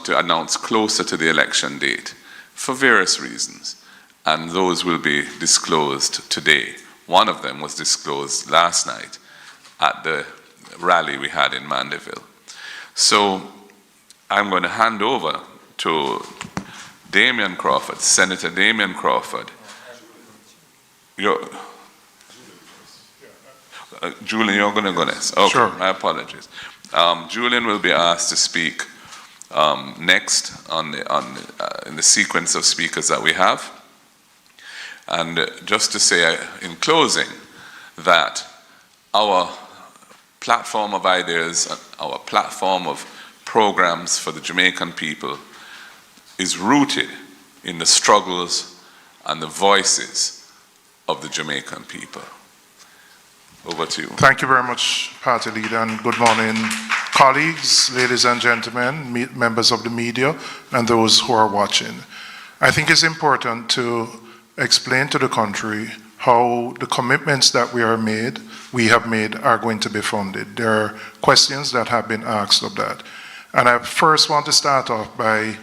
wanted to announce closer to the election date for various reasons, and those will be disclosed today. One of them was disclosed last night at the rally we had in Mandeville. So I'm going to hand over to Damian Crawford, Senator Damian Crawford. Julian, you're going to go next. Okay, sure. My apologies. Julian will be asked to speak next in the sequence of speakers that we have. And just to say in closing that our platform of ideas, our platform of programs for the Jamaican people is rooted in the struggles and the voices of the Jamaican people. Over to you. Thank you very much, Party Leader, and good morning, colleagues, ladies and gentlemen, members of the media, and those who are watching. I think it's important to explain to the country how the commitments that we have made are going to be funded. There are questions that have been asked of that. And I first want to start off by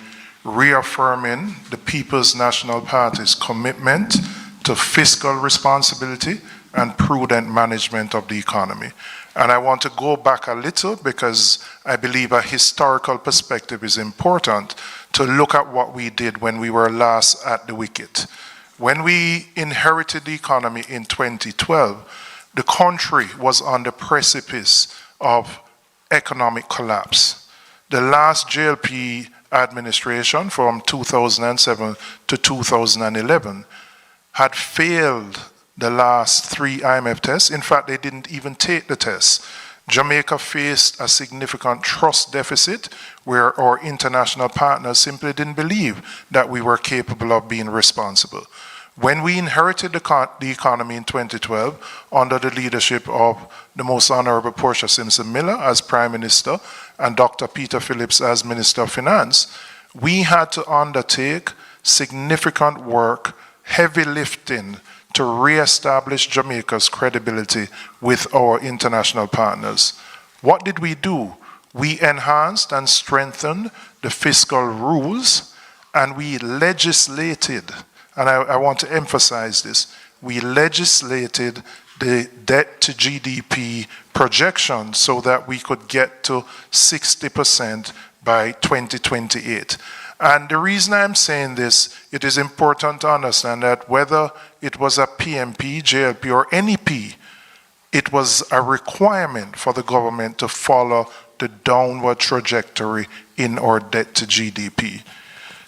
reaffirming the People's National Party's commitment to fiscal responsibility and prudent management of the economy. And I want to go back a little because I believe a historical perspective is important to look at what we did when we were last at the wicket. When we inherited the economy in 2012, the country was on the precipice of economic collapse. The last JLP administration from 2007 to 2011 had failed the last 3 IMF tests. In fact, they didn't even take the tests. Jamaica faced a significant trust deficit where our international partners simply didn't believe that we were capable of being responsible. When we inherited the economy in 2012 under the leadership of the Most Honorable Portia Simpson Miller as Prime Minister and Dr. Peter Phillips as Minister of Finance, we had to undertake significant work, heavy lifting, to re-establish Jamaica's credibility with our international partners. What did we do? We enhanced and strengthened the fiscal rules, and we legislated, and I want to emphasize this, we legislated the debt to GDP projection so that we could get to 60% by 2028. And the reason I'm saying this, it is important to understand that whether it was a PNP, JLP, or NEP, it was a requirement for the government to follow the downward trajectory in our debt to GDP.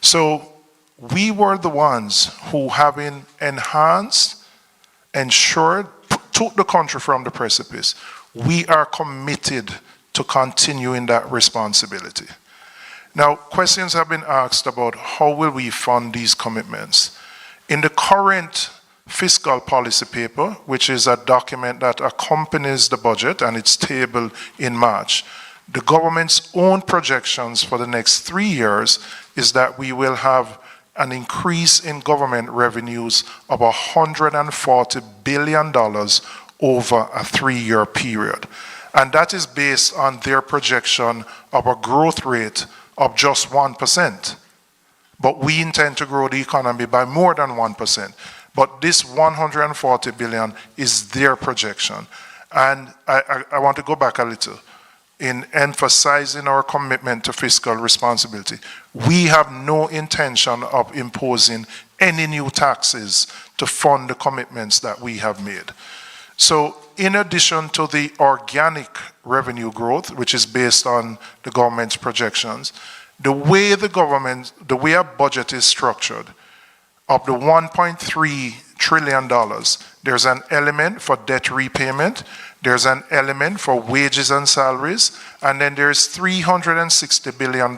So we were the ones who, having enhanced, ensured, took the country from the precipice, we are committed to continuing that responsibility. Now, questions have been asked about how will we fund these commitments. In the current fiscal policy paper, which is a document that accompanies the budget and it's tabled in March, the government's own projections for the next 3 years is that we will have an increase in government revenues of $140 billion over a 3-year period. And that is based on their projection of a growth rate of just 1%. But we intend to grow the economy by more than 1%. But this 140 billion is their projection. And I want to go back a little. In emphasizing our commitment to fiscal responsibility, we have no intention of imposing any new taxes to fund the commitments that we have made. So in addition to the organic revenue growth, which is based on the government's projections, the way our budget is structured, of the $1.3 trillion, there's an element for debt repayment, there's an element for wages and salaries, and then there's $360 billion,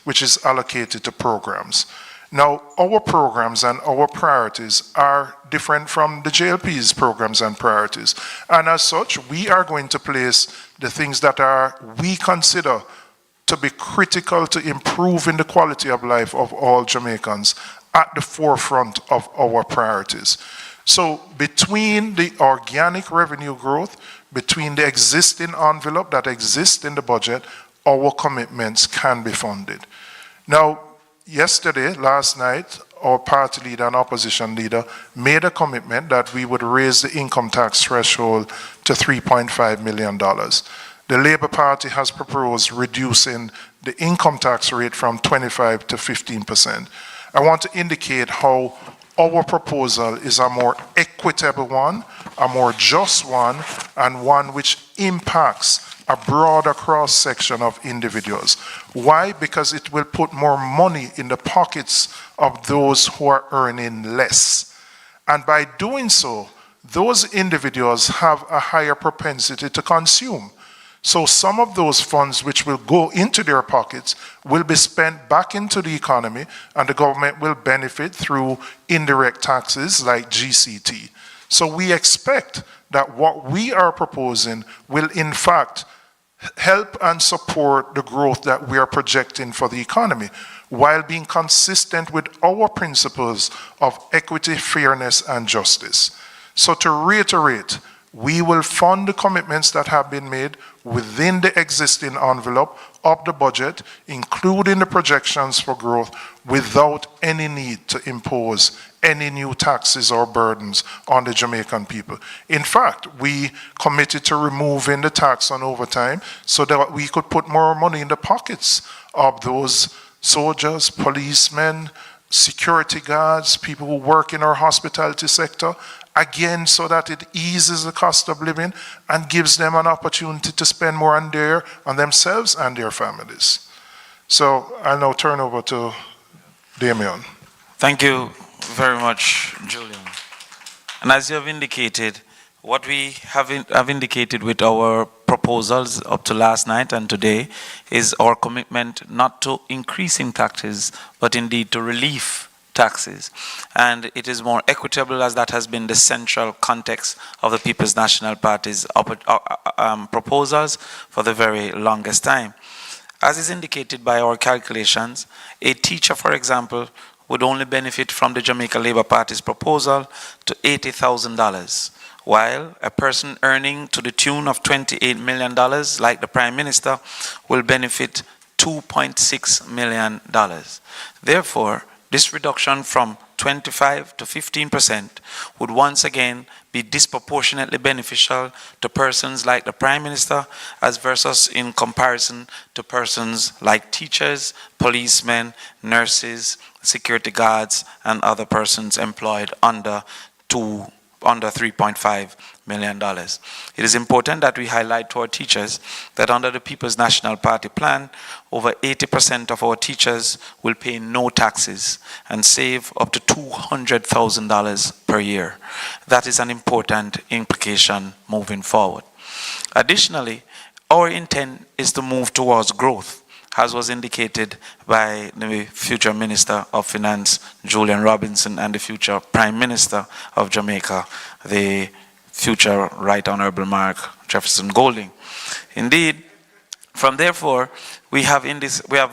which is allocated to programs. Now, our programs and our priorities are different from the JLP's programs and priorities. And as such, we are going to place the things that we consider to be critical to improving the quality of life of all Jamaicans at the forefront of our priorities. So between the organic revenue growth, between the existing envelope that exists in the budget, our commitments can be funded. Now, yesterday, last night, our party leader and opposition leader made a commitment that we would raise the income tax threshold to $3.5 million. The Labour Party has proposed reducing the income tax rate from 25 to 15%. I want to indicate how our proposal is a more equitable one, a more just one, and one which impacts a broader cross-section of individuals. Why? Because it will put more money in the pockets of those who are earning less. And by doing so, those individuals have a higher propensity to consume. So some of those funds which will go into their pockets will be spent back into the economy, and the government will benefit through indirect taxes like GCT. So we expect that what we are proposing will in fact help and support the growth that we are projecting for the economy, while being consistent with our principles of equity, fairness, and justice. So to reiterate, we will fund the commitments that have been made within the existing envelope of the budget, including the projections for growth, without any need to impose any new taxes or burdens on the Jamaican people. In fact, we committed to removing the tax on overtime so that we could put more money in the pockets of those soldiers, policemen, security guards, people who work in our hospitality sector, again, so that it eases the cost of living and gives them an opportunity to spend more on themselves and their families. So I'll now turn over to Damien. Thank you very much, Julian. And as you have indicated, what we have indicated with our proposals up to last night and today is our commitment not to increasing taxes, but indeed to relief taxes. And it is more equitable, as that has been the central context of the People's National Party's proposals for the very longest time. As is indicated by our calculations, a teacher, for example, would only benefit from the Jamaica Labour Party's proposal to $80,000, while a person earning to the tune of $28 million, like the Prime Minister, will benefit $2.6 million. Therefore, this reduction from 25 to 15% would once again be disproportionately beneficial to persons like the Prime Minister, as versus in comparison to persons like teachers, policemen, nurses, security guards, and other persons employed under $3.5 million. It is important that we highlight to our teachers that under the People's National Party plan, over 80% of our teachers will pay no taxes and save up to $200,000 per year. That is an important implication moving forward. Additionally, our intent is to move towards growth, as was indicated by the future Minister of Finance, Julian Robinson, and the future Prime Minister of Jamaica, the future Right Honorable Mark Jefferson Golding. Indeed, therefore, we have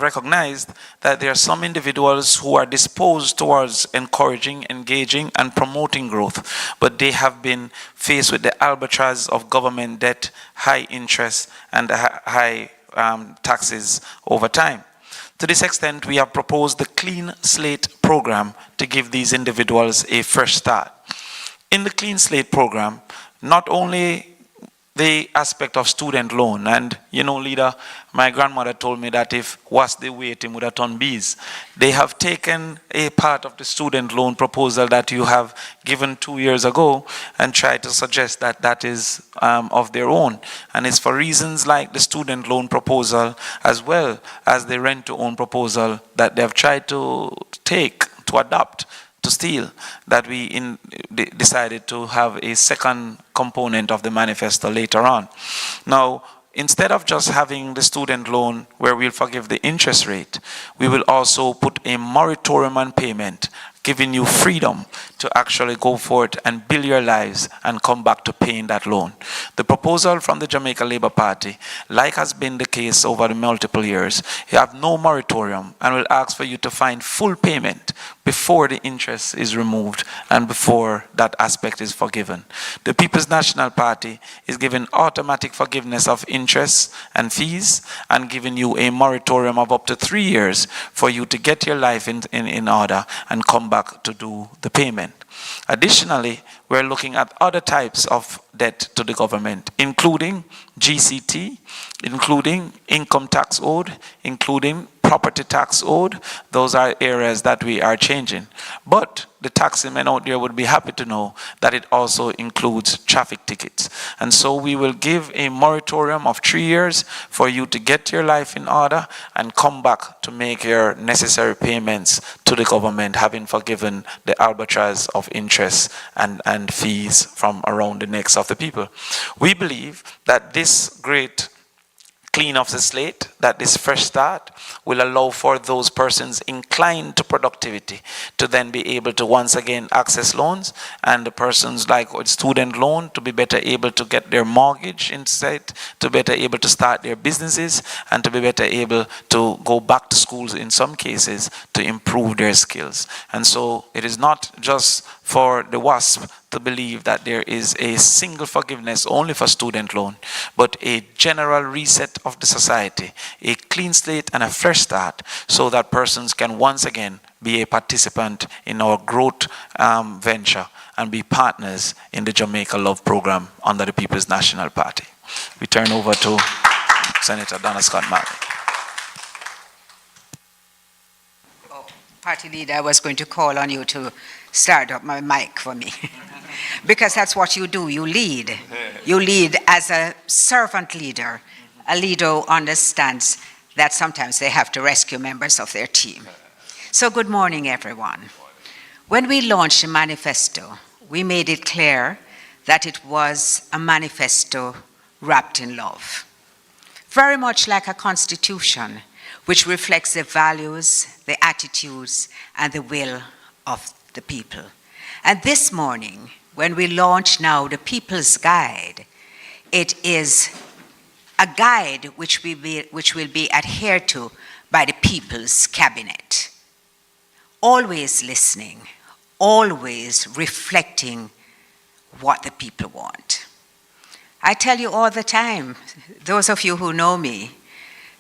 recognized that there are some individuals who are disposed towards encouraging, engaging, and promoting growth, but they have been faced with the albatross of government debt, high interest, and high taxes over time. To this extent, we have proposed the Clean Slate program to give these individuals a fresh start. In the Clean Slate program, not only the aspect of student loan, and you know, leader, my grandmother told me that if was the wait, him would have done bees. They have taken a part of the student loan proposal that you have given 2 years ago and tried to suggest that that is of their own. And it's for reasons like the student loan proposal as well as the rent to own proposal that they have tried to adopt, to steal, that we decided to have a second component of the manifesto later on. Now, instead of just having the student loan where we'll forgive the interest rate, we will also put a moratorium on payment, giving you freedom to actually go forth and build your lives and come back to paying that loan. The proposal from the Jamaica Labour Party, like has been the case over the multiple years, you have no moratorium and will ask for you to find full payment before the interest is removed and before that aspect is forgiven. The People's National Party is giving automatic forgiveness of interest and fees and giving you a moratorium of up to 3 years for you to get your life in order and come back to do the payment. Additionally, we're looking at other types of debt to the government, including GCT, including income tax owed, including property tax owed. Those are areas that we are changing. But the taxman out there would be happy to know that it also includes traffic tickets. And so we will give a moratorium of 3 years for you to get your life in order and come back to make your necessary payments to the government, having forgiven the albatross of interest and fees from around the necks of the people. We believe that this great clean of the slate, that this fresh start will allow for those persons inclined to productivity to then be able to once again access loans, and the persons like student loan to be better able to get their mortgage instead, to better able to start their businesses, and to be better able to go back to schools in some cases to improve their skills. And so it is not just for the WASP to believe that there is a single forgiveness only for student loan, but a general reset of the society, a clean slate and a fresh start, so that persons can once again be a participant in our growth venture and be partners in the Jamaica Love program under the People's National Party. We turn over to Senator Donna Scott Marley. Party leader, I was going to call on you to start up my mic for me. Because that's what you do, you lead. You lead as a servant leader, a leader who understands that sometimes they have to rescue members of their team. So good morning, everyone. When we launched the manifesto, we made it clear that it was a manifesto wrapped in love. Very much like a constitution, which reflects the values, the attitudes, and the will of the people. And this morning, when we launch now the People's Guide, it is a guide which will be adhered to by the People's Cabinet. Always listening, always reflecting what the people want. I tell you all the time, those of you who know me,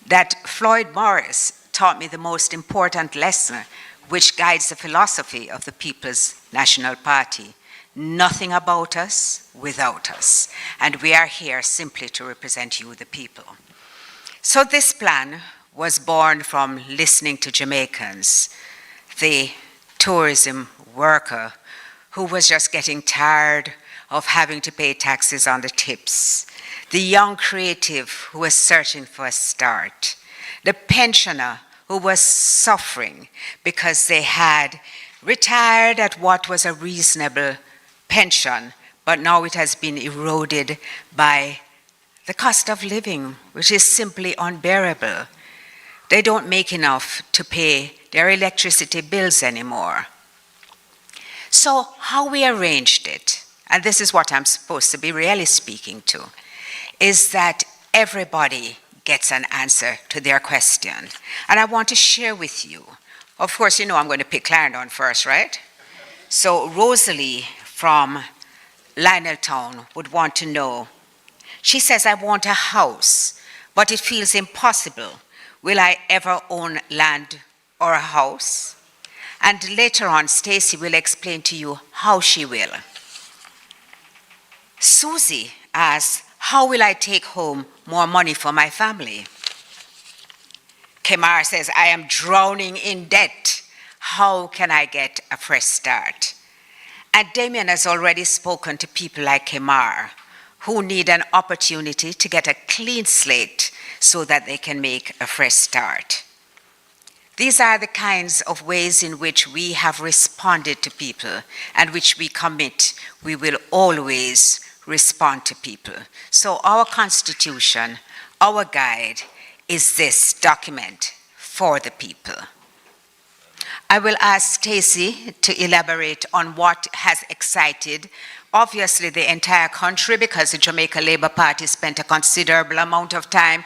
that Floyd Morris taught me the most important lesson which guides the philosophy of the People's National Party. Nothing about us without us. And we are here simply to represent you, the people. So this plan was born from listening to Jamaicans, the tourism worker who was just getting tired of having to pay taxes on the tips, the young creative who was searching for a start, the pensioner who was suffering because they had retired at what was a reasonable pension, but now it has been eroded by the cost of living, which is simply unbearable. They don't make enough to pay their electricity bills anymore. So how we arranged it, and this is what I'm supposed to be really speaking to, is that everybody gets an answer to their question. And I want to share with you. Of course, you know I'm going to pick Clarendon first, right? So Rosalie from Lioneltown would want to know. She says, I want a house, but it feels impossible. Will I ever own land or a house? And later on, Stacy will explain to you how she will. Susie asks, how will I take home more money for my family? Kemar says, I am drowning in debt. How can I get a fresh start? And Damien has already spoken to people like Kemar, who need an opportunity to get a clean slate so that they can make a fresh start. These are the kinds of ways in which we have responded to people and which we commit we will always respond to people. So our constitution, our guide, is this document for the people. I will ask Stacey to elaborate on what has excited, obviously, the entire country, because the Jamaica Labour Party spent a considerable amount of time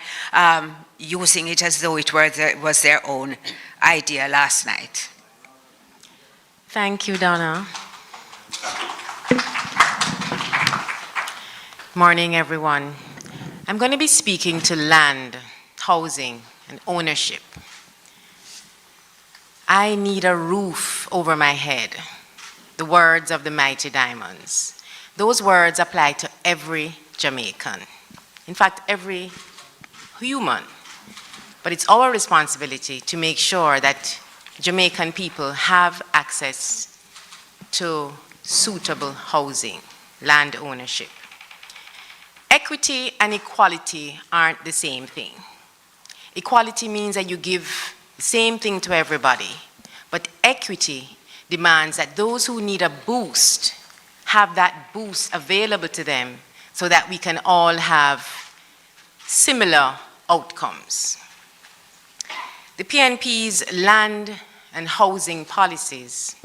using it as though it was their own idea last night. Thank you, Donna. Morning, everyone. I'm going to be speaking to land, housing, and ownership. I need a roof over my head. The words of the mighty diamonds. Those words apply to every Jamaican. In fact, every human. But it's our responsibility to make sure that Jamaican people have access to suitable housing, land ownership. Equity and equality aren't the same thing. Equality means that you give the same thing to everybody, but equity demands that those who need a boost have that boost available to them so that we can all have similar outcomes. The PNP's land and housing policies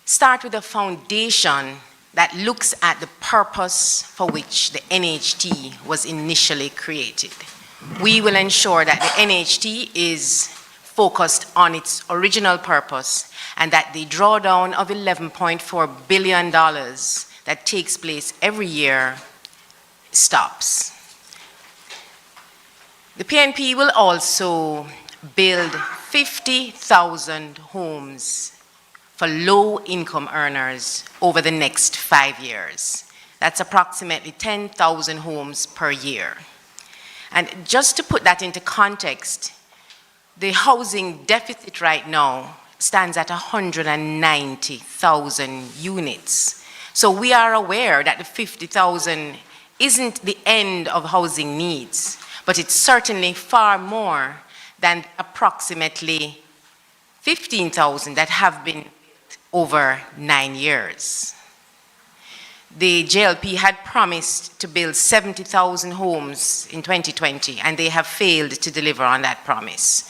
start with a foundation that looks at the purpose for which the NHT was initially created. We will ensure that the NHT is focused on its original purpose and that the drawdown of $11.4 billion that takes place every year stops. The PNP will also build 50,000 homes for low-income earners over the next 5 years. That's approximately 10,000 homes per year. And just to put that into context, the housing deficit right now stands at 190,000 units. So we are aware that the 50,000 isn't the end of housing needs, but it's certainly far more than approximately 15,000 that have been over 9 years. The JLP had promised to build 70,000 homes in 2020, and they have failed to deliver on that promise.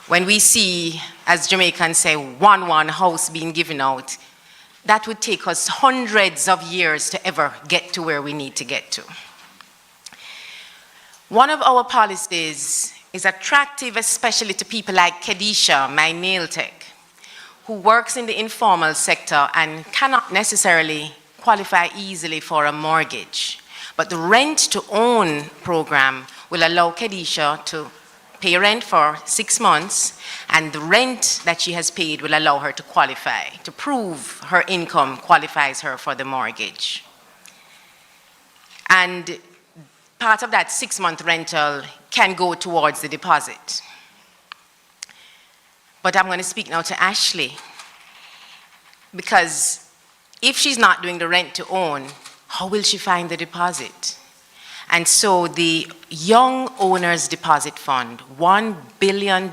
When we see, as Jamaicans say, one house being given out, that would take us hundreds of years to ever get to where we need to get to. One of our policies is attractive, especially to people like Kedisha, my nail tech, who works in the informal sector and cannot necessarily qualify easily for a mortgage. But the rent-to-own program will allow Kedisha to pay rent for 6 months, and the rent that she has paid will allow her to qualify, to prove her income qualifies her for the mortgage. And part of that 6-month rental can go towards the deposit. But I'm going to speak now to Ashley, because if she's not doing the rent to own, how will she find the deposit? And so the Young Owners Deposit Fund, $1 billion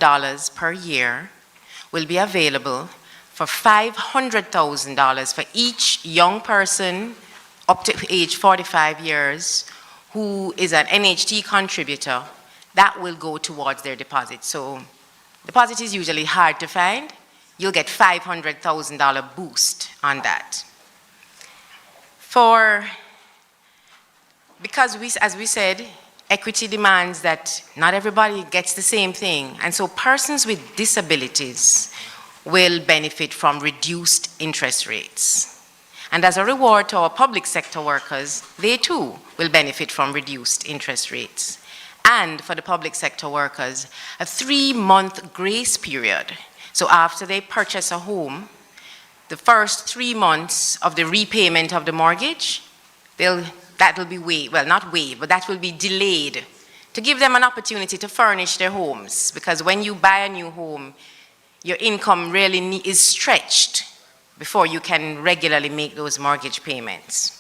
per year, will be available for $500,000 for each young person up to age 45 years who is an NHT contributor. That will go towards their deposit. So deposit is usually hard to find. You'll get $500,000 boost on that. Because as we said, equity demands that not everybody gets the same thing. And so persons with disabilities will benefit from reduced interest rates. And as a reward to our public sector workers, they too will benefit from reduced interest rates. And for the public sector workers, a 3-month grace period. So after they purchase a home, the first 3 months of the repayment of the mortgage, that will be waived, well, not waived, but that will be delayed to give them an opportunity to furnish their homes. Because when you buy a new home, your income really is stretched before you can regularly make those mortgage payments.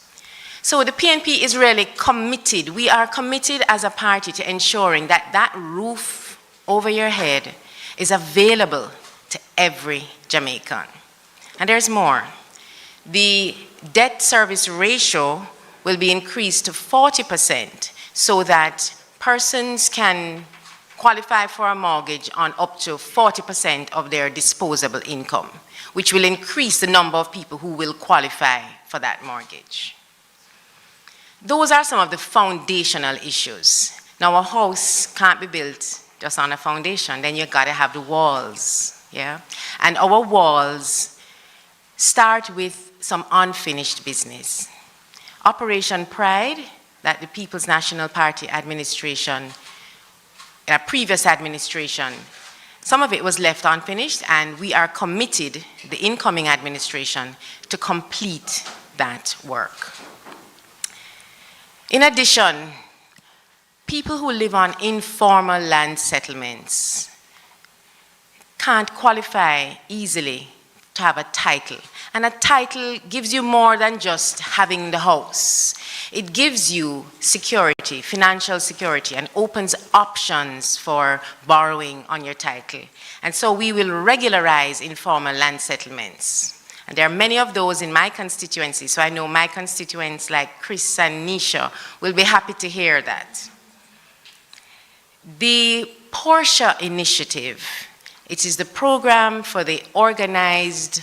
So the PNP is really committed. We are committed as a party to ensuring that that roof over your head is available to every Jamaican. And there's more. The debt service ratio will be increased to 40% so that persons can qualify for a mortgage on up to 40% of their disposable income, which will increase the number of people who will qualify for that mortgage. Those are some of the foundational issues. Now, a house can't be built just on a foundation, then you gotta have the walls, yeah? And our walls start with some unfinished business. Operation Pride, that the People's National Party administration, previous administration, some of it was left unfinished, and we are committed, the incoming administration, to complete that work. In addition, people who live on informal land settlements can't qualify easily to have a title. And a title gives you more than just having the house. It gives you security, financial security, and opens options for borrowing on your title. And so we will regularize informal land settlements. And there are many of those in my constituency, so I know my constituents like Chris and Nisha will be happy to hear that. The Portia Initiative, it is the program for the organized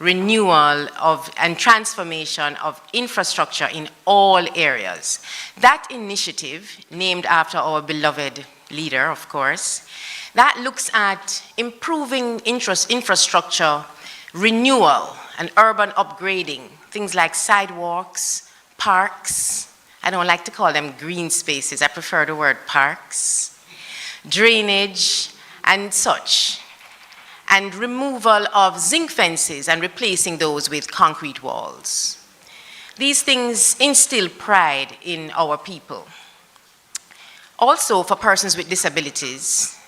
renewal of and transformation of infrastructure in all areas. That initiative, named after our beloved leader, of course, that looks at improving infrastructure renewal and urban upgrading, things like sidewalks, parks. I don't like to call them green spaces, I prefer the word parks, drainage, and such, and removal of zinc fences and replacing those with concrete walls. These things instill pride in our people. Also, for persons with disabilities,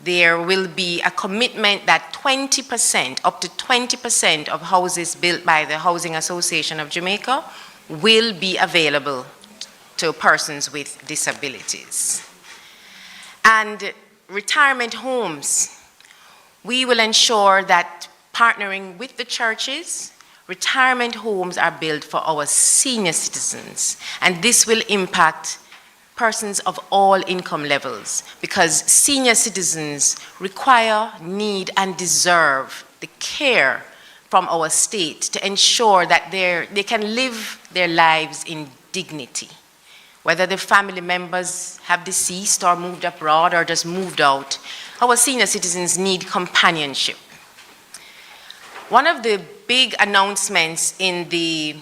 there will be a commitment that 20%, up to 20% of houses built by the Housing Association of Jamaica will be available to persons with disabilities. And retirement homes, we will ensure that partnering with the churches, retirement homes are built for our senior citizens, and this will impact persons of all income levels, because senior citizens require, need, and deserve the care from our state to ensure that they can live their lives in dignity. Whether the family members have deceased or moved abroad or just moved out, our senior citizens need companionship. One of the big announcements in the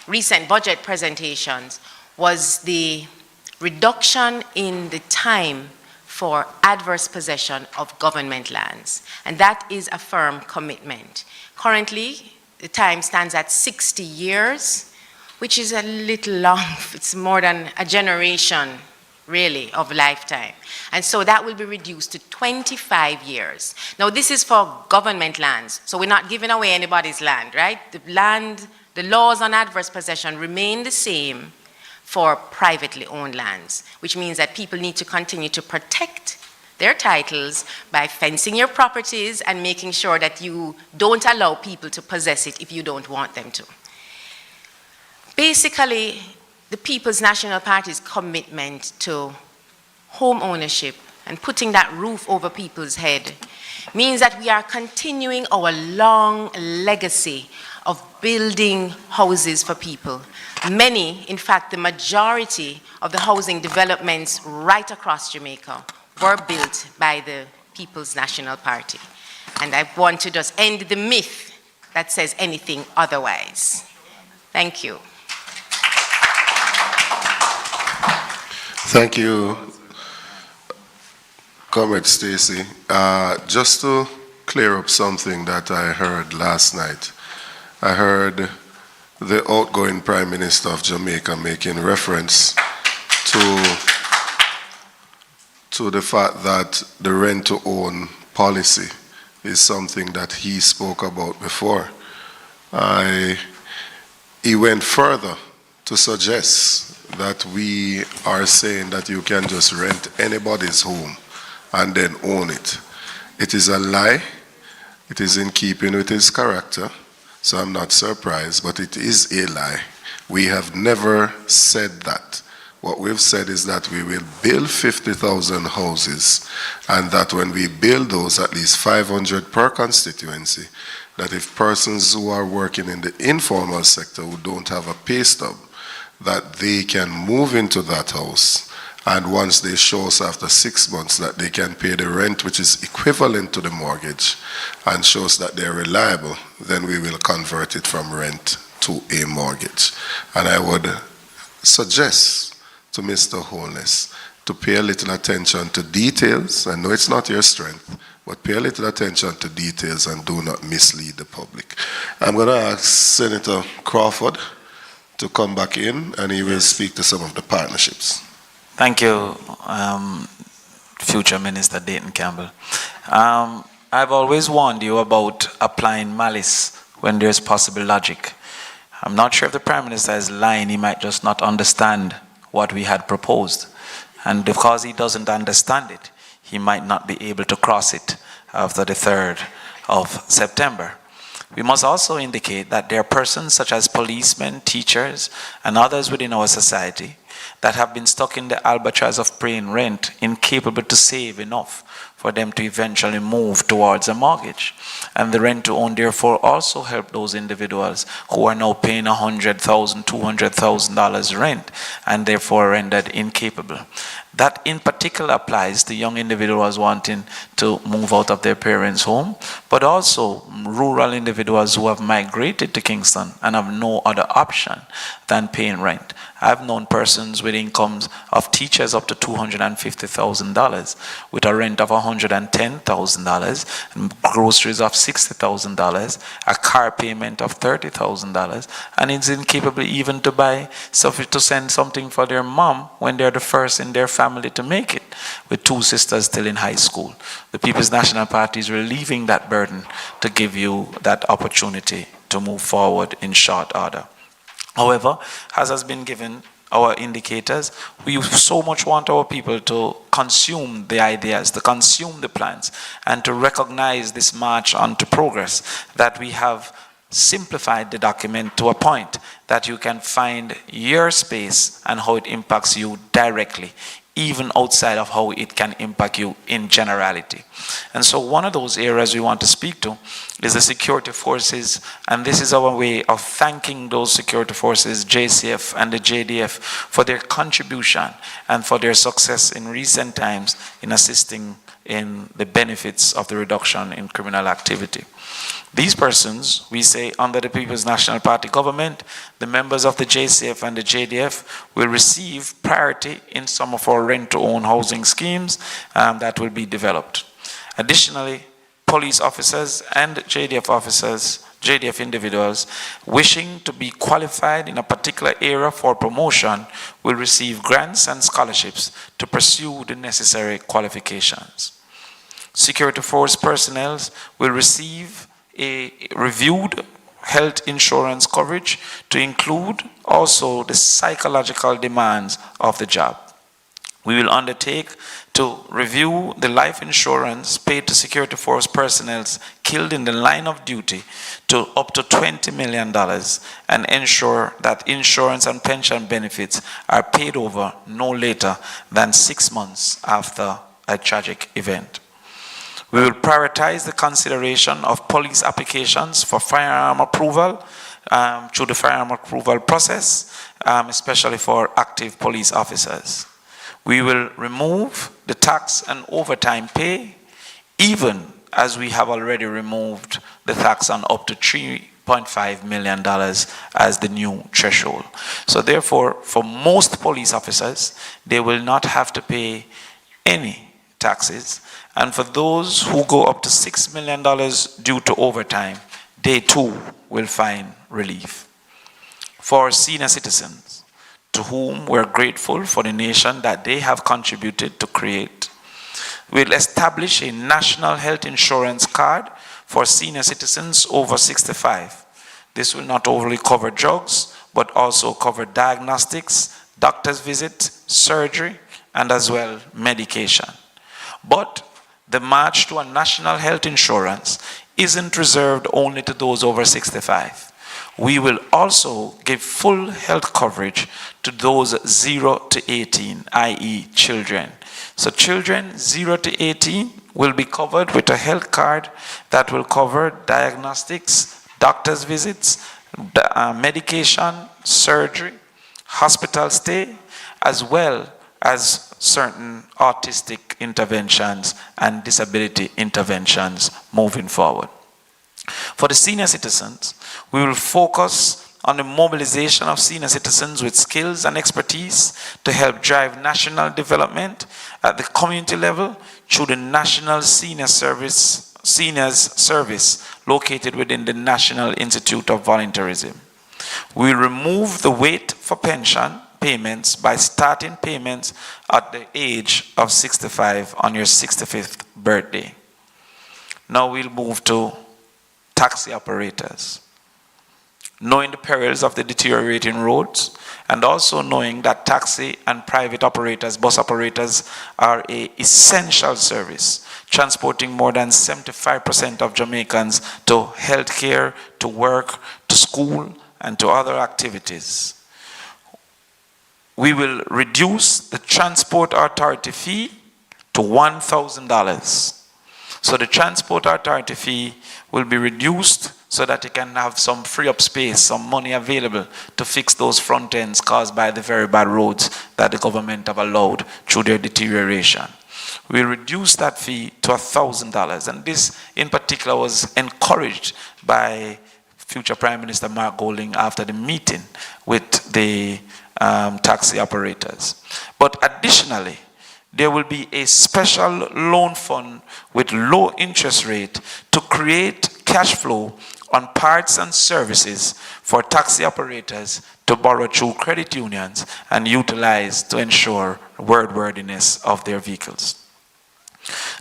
recent budget presentations was the reduction in the time for adverse possession of government lands, and that is a firm commitment. Currently, the time stands at 60 years, which is a little long. It's more than a generation, really, of lifetime. And so that will be reduced to 25 years. Now, this is for government lands, so we're not giving away anybody's land, right? The laws on adverse possession remain the same for privately owned lands, which means that people need to continue to protect their titles by fencing your properties and making sure that you don't allow people to possess it if you don't want them to. Basically, the People's National Party's commitment to home ownership and putting that roof over people's head means that we are continuing our long legacy of building houses for people. Many, in fact, the majority of the housing developments right across Jamaica were built by the People's National Party. And I want to just end the myth that says anything otherwise. Thank you. Thank you, Comrade Stacy. Just to clear up something that I heard last night, I heard the outgoing Prime Minister of Jamaica making reference to the fact that the rent-to-own policy is something that he spoke about before. He went further to suggest that we are saying that you can just rent anybody's home and then own it. It is a lie. It is in keeping with his character, so I'm not surprised, but it is a lie. We have never said that. What we've said is that we will build 50,000 houses, and that when we build those, at least 500 per constituency, that if persons who are working in the informal sector who don't have a pay stub, that they can move into that house, and once they show us after 6 months that they can pay the rent which is equivalent to the mortgage and shows that they're reliable, then we will convert it from rent to a mortgage. And I would suggest to Mr. Holness to pay a little attention to details. I know it's not your strength, but pay a little attention to details and do not mislead the public. I'm going to ask Senator Crawford to come back in, and he will speak to some of the partnerships. Thank you, future Minister Dayton Campbell. I've always warned you about applying malice when there's possible logic. I'm not sure if the Prime Minister is lying. He might just not understand what we had proposed. And because he doesn't understand it, he might not be able to cross it after the 3rd of September. We must also indicate that there are persons such as policemen, teachers, and others within our society that have been stuck in the albatross of paying rent, incapable to save enough for them to eventually move towards a mortgage. And the rent to own therefore also help those individuals who are now paying $100,000, $200,000 rent and therefore rendered incapable. That in particular applies to young individuals wanting to move out of their parents' home, but also rural individuals who have migrated to Kingston and have no other option than paying rent. I've known persons with incomes of teachers up to $250,000 with a rent of $110,000, and groceries of $60,000, a car payment of $30,000, and is incapable even to buy stuff to send something for their mom when they're the first in their family to make it, with 2 sisters still in high school. The People's National Party is relieving that burden to give you that opportunity to move forward in short order. However, as has been given our indicators, we so much want our people to consume the ideas, to consume the plans, and to recognize this march on to progress, that we have simplified the document to a point that you can find your space and how it impacts you directly, even outside of how it can impact you in generality. And so one of those areas we want to speak to is the security forces, and this is our way of thanking those security forces, JCF and the JDF, for their contribution and for their success in recent times in assisting in the benefits of the reduction in criminal activity. These persons, we say, under the People's National Party government, the members of the JCF and the JDF will receive priority in some of our rent-to-own housing schemes that will be developed. Additionally, police officers and JDF officers, JDF individuals wishing to be qualified in a particular area for promotion will receive grants and scholarships to pursue the necessary qualifications. Security force personnel will receive a reviewed health insurance coverage to include also the psychological demands of the job. We will undertake to review the life insurance paid to security force personnel killed in the line of duty to up to $20 million and ensure that insurance and pension benefits are paid over no later than 6 months after a tragic event. We will prioritize the consideration of police applications for firearm approval through the firearm approval process, especially for active police officers. We will remove the tax and overtime pay, even as we have already removed the tax on up to $3.5 million as the new threshold. So therefore, for most police officers, they will not have to pay any taxes. And for those who go up to $6 million due to overtime, they too will find relief. For senior citizens, to whom we're grateful for the nation that they have contributed to create, we'll establish a national health insurance card for senior citizens over 65. This will not only cover drugs, but also cover diagnostics, doctor's visit, surgery, and as well medication. But the march to a national health insurance isn't reserved only to those over 65. We will also give full health coverage to those 0 to 18, i.e. children. So children 0 to 18 will be covered with a health card that will cover diagnostics, doctor's visits, medication, surgery, hospital stay, as well as certain autistic interventions and disability interventions moving forward. For the senior citizens, we will focus on the mobilization of senior citizens with skills and expertise to help drive national development at the community level through the National Seniors Service located within the National Institute of Volunteerism. We remove the wait for pension payments by starting payments at the age of 65 on your 65th birthday. Now we'll move to taxi operators. Knowing the perils of the deteriorating roads, and also knowing that taxi and private operators, bus operators, are an essential service, transporting more than 75% of Jamaicans to healthcare, to work, to school, and to other activities. We will reduce the transport authority fee to $1,000. So the transport authority fee will be reduced so that you can have some free up space, some money available to fix those front ends caused by the very bad roads that the government have allowed through their deterioration. We reduce that fee to $1,000, and this in particular was encouraged by future Prime Minister Mark Golding after the meeting with the taxi operators. But additionally, there will be a special loan fund with low interest rate to create cash flow on parts and services for taxi operators to borrow through credit unions and utilize to ensure roadworthiness of their vehicles.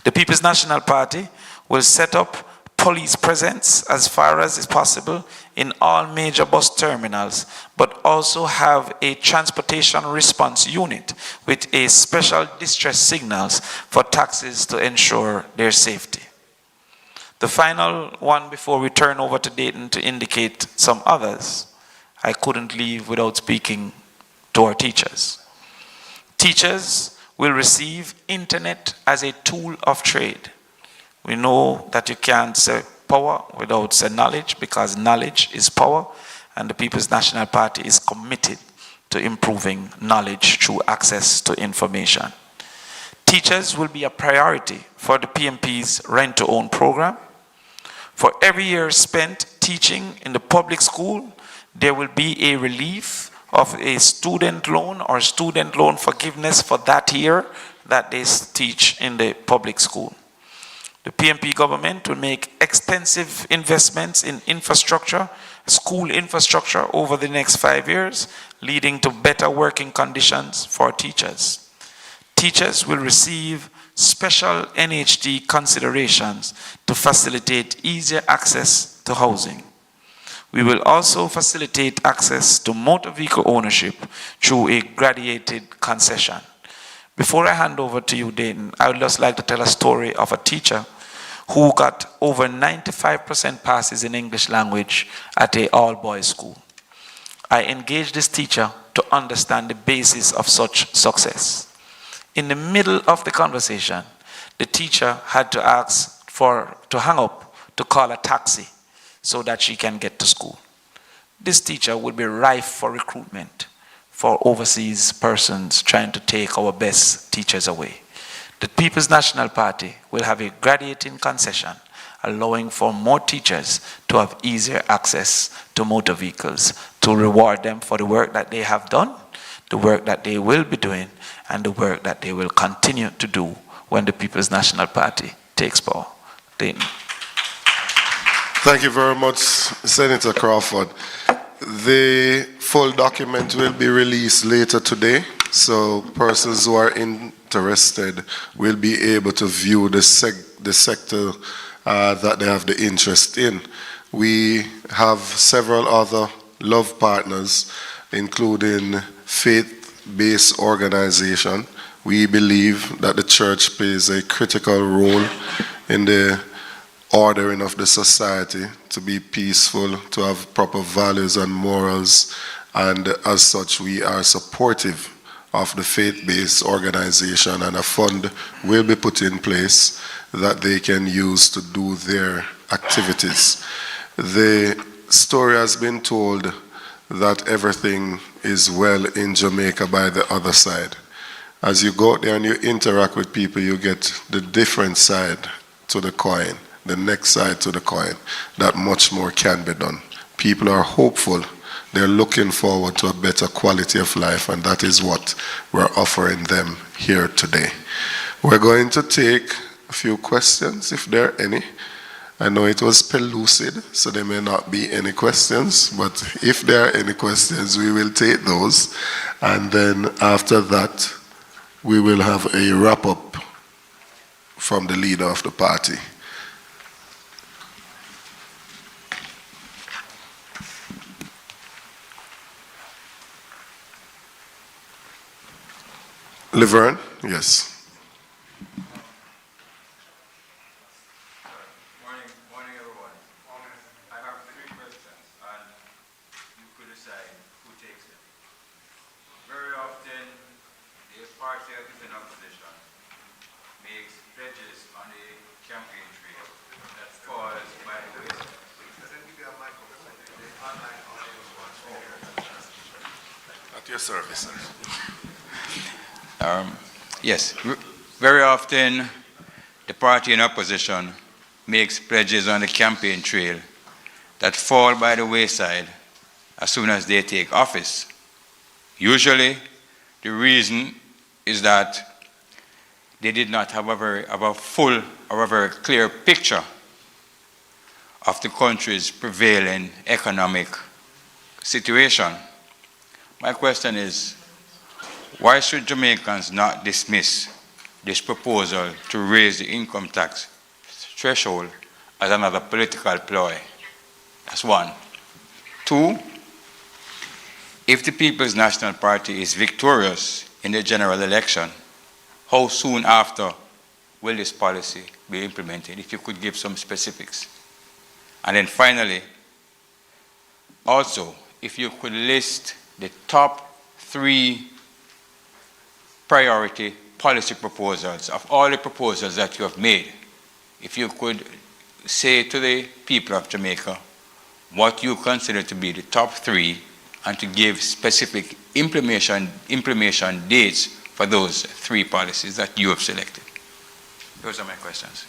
The People's National Party will set up police presence as far as is possible in all major bus terminals, but also have a transportation response unit with a special distress signals for taxis to ensure their safety. The final one before we turn over to Dayton to indicate some others, I couldn't leave without speaking to our teachers. Teachers will receive internet as a tool of trade. We know that you can't say power without say knowledge, because knowledge is power, and the People's National Party is committed to improving knowledge through access to information. Teachers will be a priority for the PNP's rent-to-own program. For every year spent teaching in the public school, there will be a relief of a student loan or student loan forgiveness for that year that they teach in the public school. The PNP government will make extensive investments in infrastructure, school infrastructure over the next 5 years, leading to better working conditions for teachers. Teachers will receive special NHD considerations to facilitate easier access to housing. We will also facilitate access to motor vehicle ownership through a graduated concession. Before I hand over to you, Dayton, I would just like to tell a story of a teacher who got over 95% passes in English language at an all-boys school. I engaged this teacher to understand the basis of such success. In the middle of the conversation, the teacher had to ask to hang up to call a taxi so that she can get to school. This teacher would be rife for recruitment for overseas persons trying to take our best teachers away. The People's National Party will have a graduating concession allowing for more teachers to have easier access to motor vehicles, to reward them for the work that they have done, the work that they will be doing, and the work that they will continue to do when the People's National Party takes power. Dayton. Thank you very much, Senator Crawford. The full document will be released later today, so persons who are interested will be able to view the sector that they have the interest in. We have several other love partners, including faith-based organization. We believe that the church plays a critical role in the ordering of the society to be peaceful, to have proper values and morals, and as such we are supportive of the faith-based organization, and a fund will be put in place that they can use to do their activities. The story has been told that everything is well in Jamaica by the other side. As you go out there and you interact with people, you get the different side to the coin, the next side to the coin, that much more can be done. People are hopeful. They're looking forward to a better quality of life, and that is what we're offering them here today. We're going to take a few questions, if there are any. I know it was pellucid, so there may not be any questions, but if there are any questions, we will take those. And then after that, we will have a wrap-up from the leader of the party. Laverne, yes. Morning, everyone. I have 3 questions, and you could decide who takes them. Very often, the party that is in opposition makes pledges on the campaign trail that falls by the wayside. At your service, sir. Yes, very often the party in opposition makes pledges on the campaign trail that fall by the wayside as soon as they take office. Usually, the reason is that they did not have a full or a very clear picture of the country's prevailing economic situation. My question is, why should Jamaicans not dismiss this proposal to raise the income tax threshold as another political ploy? That's one. 2, if the People's National Party is victorious in the general election, how soon after will this policy be implemented? If you could give some specifics. And then finally, also, if you could list the top 3 priority policy proposals of all the proposals that you have made. If you could say to the people of Jamaica what you consider to be the top 3 and to give specific implementation dates for those 3 policies that you have selected. Those are my questions.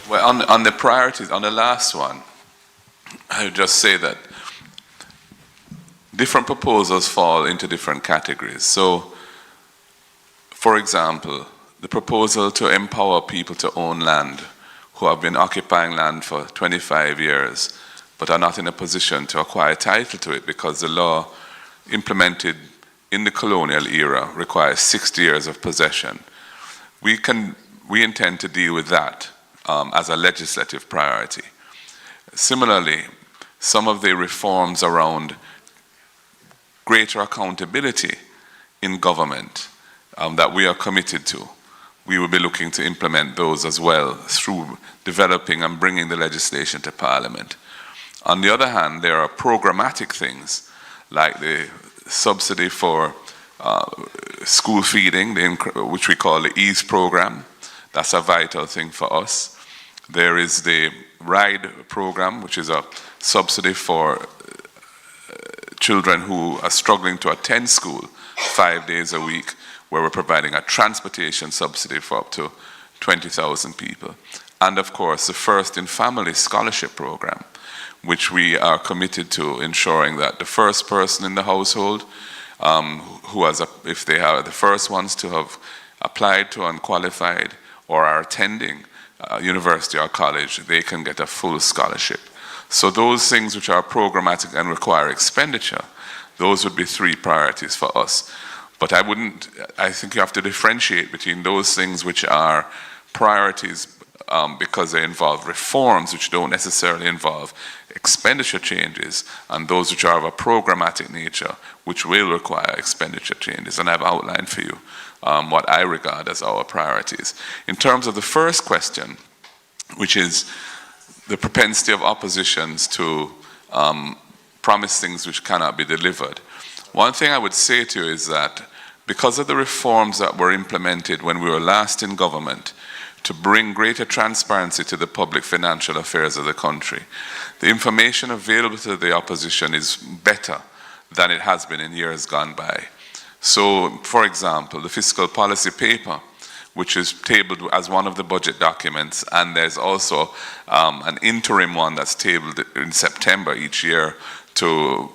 Well, on the priorities, on the last one, I would just say that different proposals fall into different categories. So, for example, the proposal to empower people to own land who have been occupying land for 25 years but are not in a position to acquire title to it because the law implemented in the colonial era requires 60 years of possession. We intend to deal with that as a legislative priority. Similarly, some of the reforms around greater accountability in government that we are committed to, we will be looking to implement those as well through developing and bringing the legislation to Parliament. On the other hand, there are programmatic things like the subsidy for school feeding, which we call the EASE program. That's a vital thing for us. There is the RIDE program, which is a subsidy for children who are struggling to attend school 5 days a week, where we're providing a transportation subsidy for up to 20,000 people. And of course, the First in Family Scholarship Program, which we are committed to ensuring that the first person in the household, if they are the first ones to have applied to and qualified or are attending university or college, they can get a full scholarship. So those things which are programmatic and require expenditure, those would be 3 priorities for us. But I think you have to differentiate between those things which are priorities because they involve reforms which don't necessarily involve expenditure changes, and those which are of a programmatic nature, which will require expenditure changes. And I've outlined for you what I regard as our priorities. In terms of the first question, which is the propensity of oppositions to promise things which cannot be delivered, one thing I would say to you is that because of the reforms that were implemented when we were last in government to bring greater transparency to the public financial affairs of the country, the information available to the opposition is better than it has been in years gone by. So, for example, the fiscal policy paper, which is tabled as one of the budget documents, and there's also an interim one that's tabled in September each year to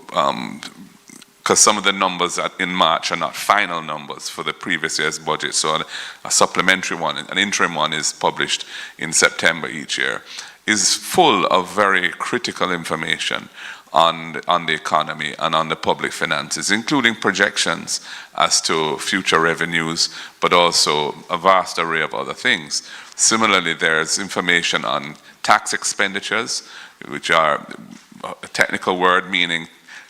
because some of the numbers in March are not final numbers for the previous year's budget. So a supplementary one, an interim one, is published in September each year, is full of very critical information on the economy and on the public finances, including projections as to future revenues, but also a vast array of other things. Similarly, there's information on tax expenditures, which are a technical word meaning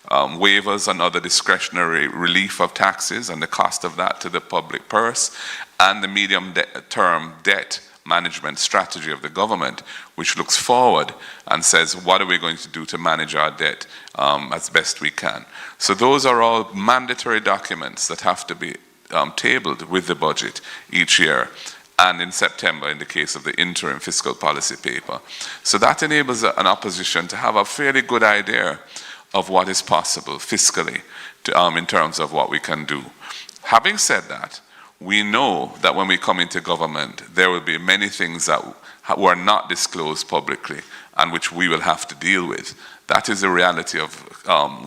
waivers and other discretionary relief of taxes and the cost of that to the public purse, and the medium-term debt management strategy of the government, which looks forward and says, what are we going to do to manage our debt as best we can? So those are all mandatory documents that have to be tabled with the budget each year, and in September in the case of the interim fiscal policy paper. So that enables an opposition to have a fairly good idea of what is possible fiscally in terms of what we can do. Having said that, we know that when we come into government, there will be many things that were not disclosed publicly and which we will have to deal with. That is the reality of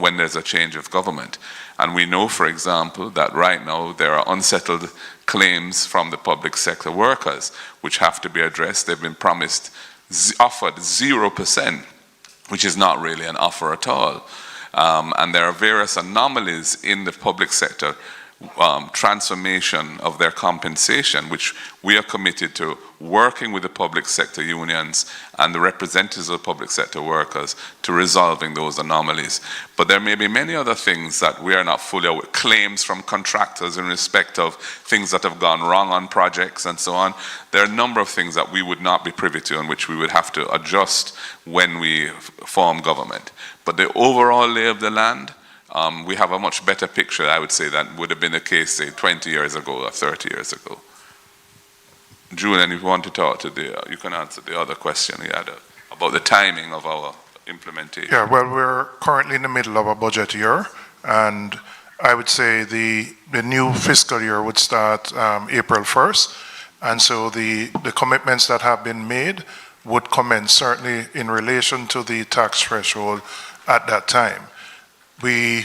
when there's a change of government. And we know, for example, that right now there are unsettled claims from the public sector workers which have to be addressed. They've been offered 0%, which is not really an offer at all. And there are various anomalies in the public sector transformation of their compensation, which we are committed to working with the public sector unions and the representatives of the public sector workers to resolving those anomalies. But there may be many other things that we are not fully aware, claims from contractors in respect of things that have gone wrong on projects and so on. There are a number of things that we would not be privy to and which we would have to adjust when we form government. But the overall lay of the land, we have a much better picture, I would say, than would have been the case, say, 20 years ago or 30 years ago. Julian, if you want to talk to you can answer the other question you had about the timing of our implementation. Yeah, well, we're currently in the middle of a budget year, and I would say the new fiscal year would start April 1st, and so the commitments that have been made would commence certainly in relation to the tax threshold at that time. We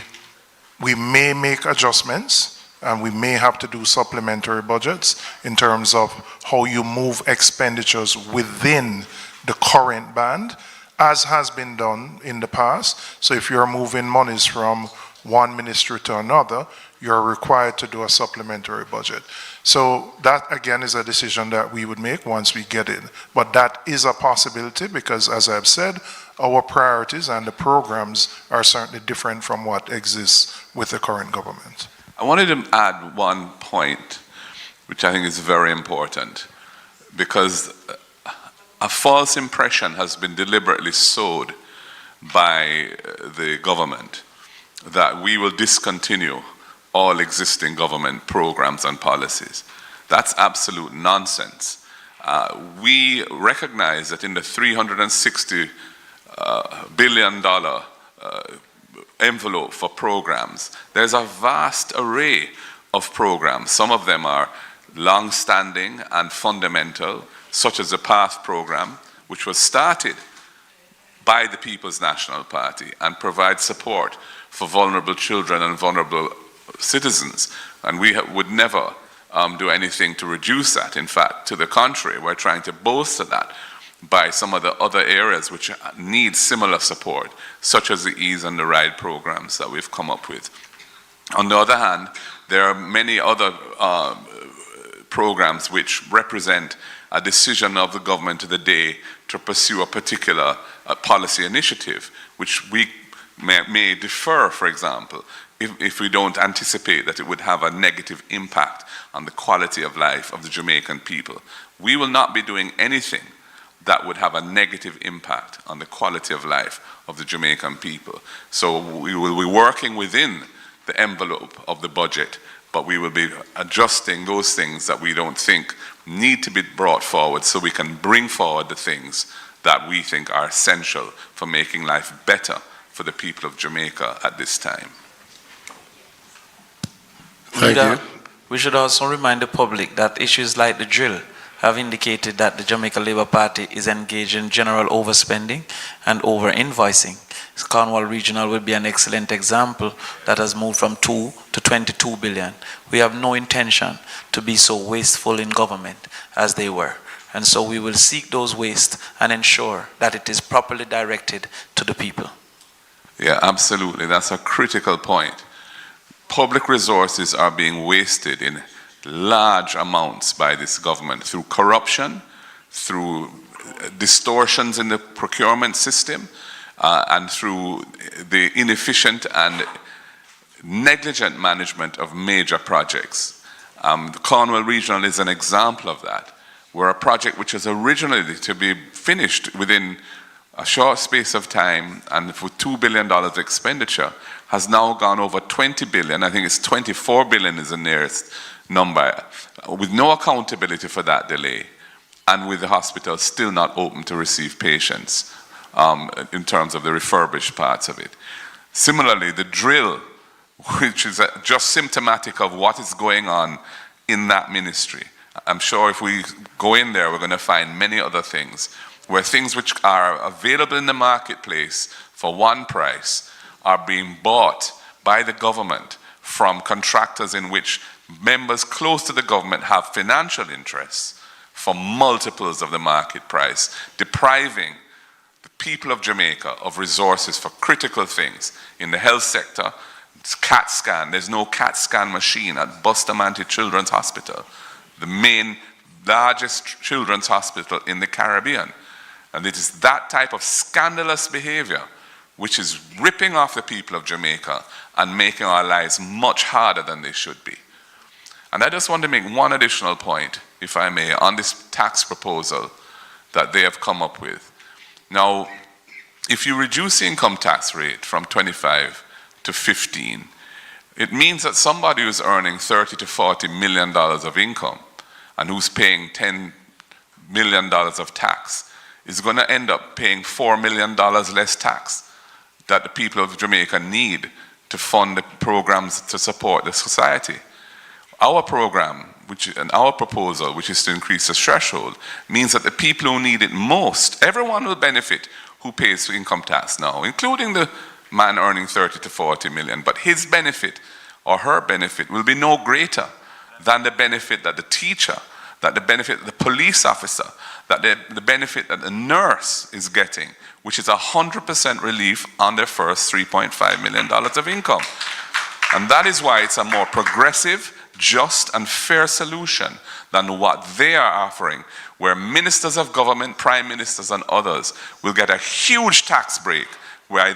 may make adjustments, and we may have to do supplementary budgets in terms of how you move expenditures within the current band, as has been done in the past. So if you're moving monies from one ministry to another, you're required to do a supplementary budget. So that, again, is a decision that we would make once we get in. But that is a possibility because, as I've said, our priorities and the programs are certainly different from what exists with the current government. I wanted to add one point, which I think is very important, because a false impression has been deliberately sowed by the government that we will discontinue all existing government programs and policies. That's absolute nonsense. We recognize that in the $360 billion envelope for programs, there's a vast array of programs. Some of them are long-standing and fundamental, such as the PATH program, which was started by the People's National Party and provides support for vulnerable children and vulnerable citizens. And we would never do anything to reduce that. In fact, to the contrary, we're trying to bolster that by some of the other areas which need similar support, such as the Ease and the Ride programs that we've come up with. On the other hand, there are many other programs which represent a decision of the government of the day to pursue a particular policy initiative, which we may defer, for example, if we don't anticipate that it would have a negative impact on the quality of life of the Jamaican people. We will not be doing anything that would have a negative impact on the quality of life of the Jamaican people. So we will be working within the envelope of the budget, but we will be adjusting those things that we don't think need to be brought forward so we can bring forward the things that we think are essential for making life better for the people of Jamaica at this time. Thank you. We should also remind the public that issues like the drill have indicated that the Jamaica Labour Party is engaged in general overspending and over-invoicing. Cornwall Regional will be an excellent example that has moved from 2 to 22 billion. We have no intention to be so wasteful in government as they were. And so we will seek those wastes and ensure that it is properly directed to the people. Yeah, absolutely. That's a critical point. Public resources are being wasted in large amounts by this government through corruption, through distortions in the procurement system, and through the inefficient and negligent management of major projects. The Cornwall Regional is an example of that, where a project which was originally to be finished within a short space of time and for $2 billion expenditure has now gone over 20 billion. I think it's 24 billion is the nearest number, with no accountability for that delay, and with the hospital still not open to receive patients in terms of the refurbished parts of it. Similarly, the drill, which is just symptomatic of what is going on in that ministry. I'm sure if we go in there, we're going to find many other things, where things which are available in the marketplace for one price are being bought by the government from contractors in which members close to the government have financial interests for multiples of the market price, depriving the people of Jamaica of resources for critical things. In the health sector, it's CAT scan. There's no CAT scan machine at Bustamante Children's Hospital, the main largest children's hospital in the Caribbean. And it is that type of scandalous behavior which is ripping off the people of Jamaica and making our lives much harder than they should be. And I just want to make one additional point, if I may, on this tax proposal that they have come up with. Now, if you reduce the income tax rate from 25 to 15, it means that somebody who's earning $30 to $40 million of income and who's paying $10 million of tax is going to end up paying $4 million less tax that the people of Jamaica need to fund the programs to support the society. Our program, and our proposal, which is to increase the threshold, means that the people who need it most, everyone will benefit who pays income tax now, including the man earning 30 to 40 million, but his benefit or her benefit will be no greater than the benefit that the teacher, that the benefit that the police officer, that the benefit that the nurse is getting, which is 100% relief on their first $3.5 million of income. And that is why it's a more progressive, just and fair solution than what they are offering, where ministers of government, prime ministers and others will get a huge tax break by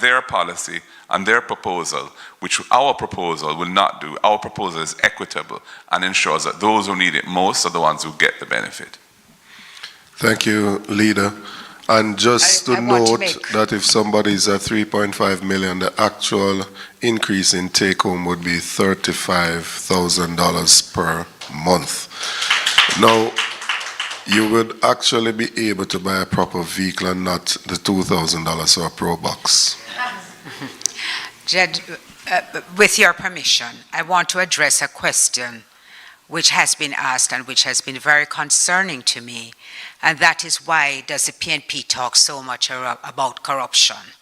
their policy and their proposal, which our proposal will not do. Our proposal is equitable and ensures that those who need it most are the ones who get the benefit. Thank you, Leader. And just to note that if somebody is at 3.5 million, the actual increase in take-home would be $35,000 per month. Now, you would actually be able to buy a proper vehicle and not the $2,000 or a Pro Box. Jed, with your permission, I want to address a question which has been asked and which has been very concerning to me, and that is why does the PNP talk so much about corruption?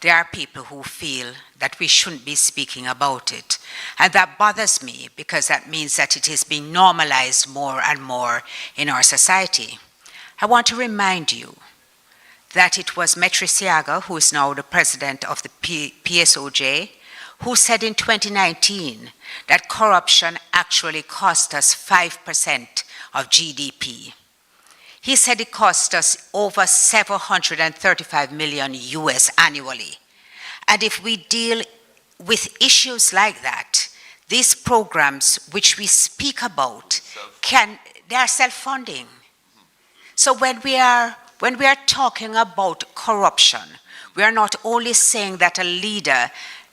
There are people who feel that we shouldn't be speaking about it, and that bothers me because that means that it is being normalized more and more in our society. I want to remind you that it was Metri Siaga, who is now the president of the PSOJ, who said in 2019 that corruption actually cost us 5% of GDP. He said it cost us over 735 million US annually. And if we deal with issues like that, these programs which we speak about, they are self-funding. So when we are talking about corruption, we are not only saying that a leader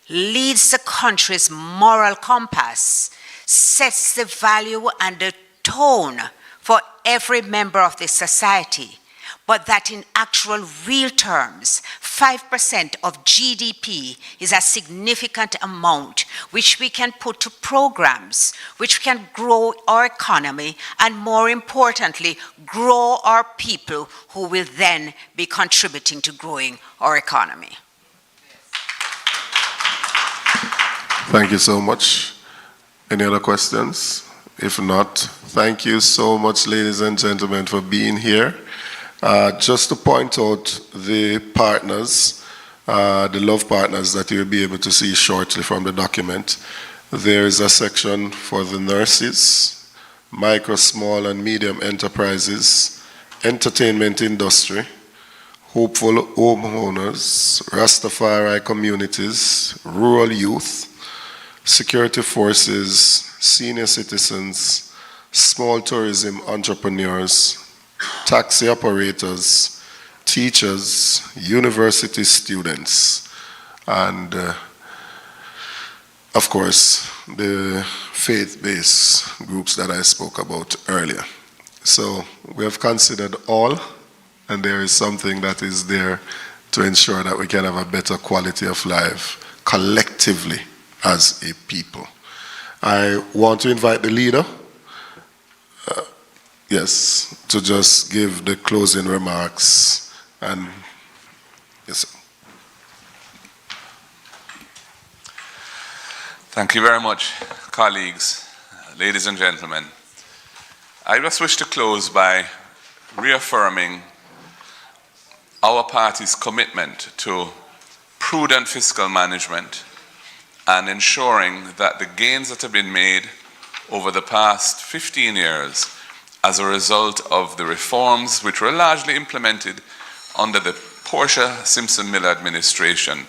leads the country's moral compass, sets the value and the tone for every member of the society, but that in actual real terms, 5% of GDP is a significant amount which we can put to programs which can grow our economy and, more importantly, grow our people who will then be contributing to growing our economy. Thank you so much. Any other questions? If not, thank you so much, ladies and gentlemen, for being here. Just to point out the partners, the love partners that you'll be able to see shortly from the document. There is a section for the nurses, micro, small, and medium enterprises, entertainment industry, hopeful homeowners, Rastafari communities, rural youth, security forces, senior citizens, small tourism entrepreneurs, taxi operators, teachers, university students, and of course, the faith-based groups that I spoke about earlier. So we have considered all, and there is something that is there to ensure that we can have a better quality of life collectively as a people. I want to invite the leader, yes, to just give the closing remarks. And yes, sir. Thank you very much, colleagues, ladies and gentlemen. I just wish to close by reaffirming our party's commitment to prudent fiscal management and ensuring that the gains that have been made over the past 15 years as a result of the reforms which were largely implemented under the Portia-Simpson-Miller administration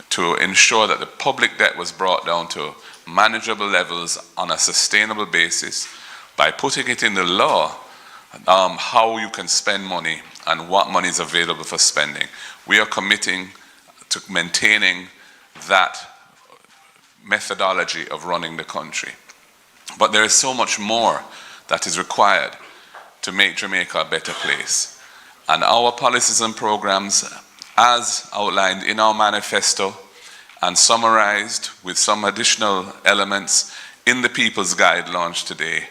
to ensure that the public debt was brought down to manageable levels on a sustainable basis by putting it in the law how you can spend money and what money is available for spending. We are committing to maintaining that methodology of running the country. But there is so much more that is required to make Jamaica a better place. And our policies and programs, as outlined in our manifesto and summarized with some additional elements in the People's Guide launched today,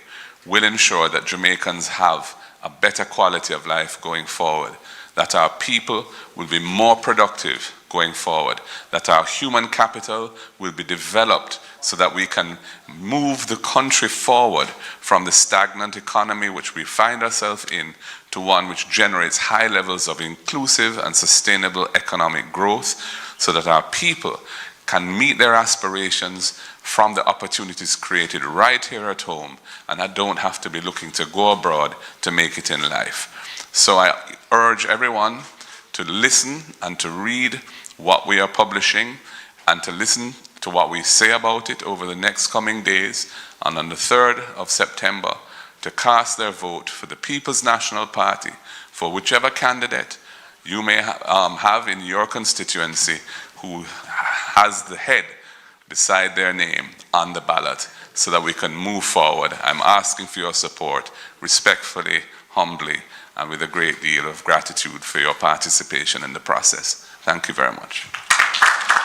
will ensure that Jamaicans have a better quality of life going forward, that our people will be more productive going forward, that our human capital will be developed so that we can move the country forward from the stagnant economy which we find ourselves in to one which generates high levels of inclusive and sustainable economic growth, so that our people can meet their aspirations from the opportunities created right here at home, and I don't have to be looking to go abroad to make it in life. So I urge everyone to listen and to read what we are publishing and to listen to what we say about it over the next coming days, and on the 3rd of September to cast their vote for the People's National Party for whichever candidate you may have in your constituency who has the head beside their name on the ballot, so that we can move forward. I'm asking for your support respectfully, humbly, and with a great deal of gratitude for your participation in the process. Thank you very much.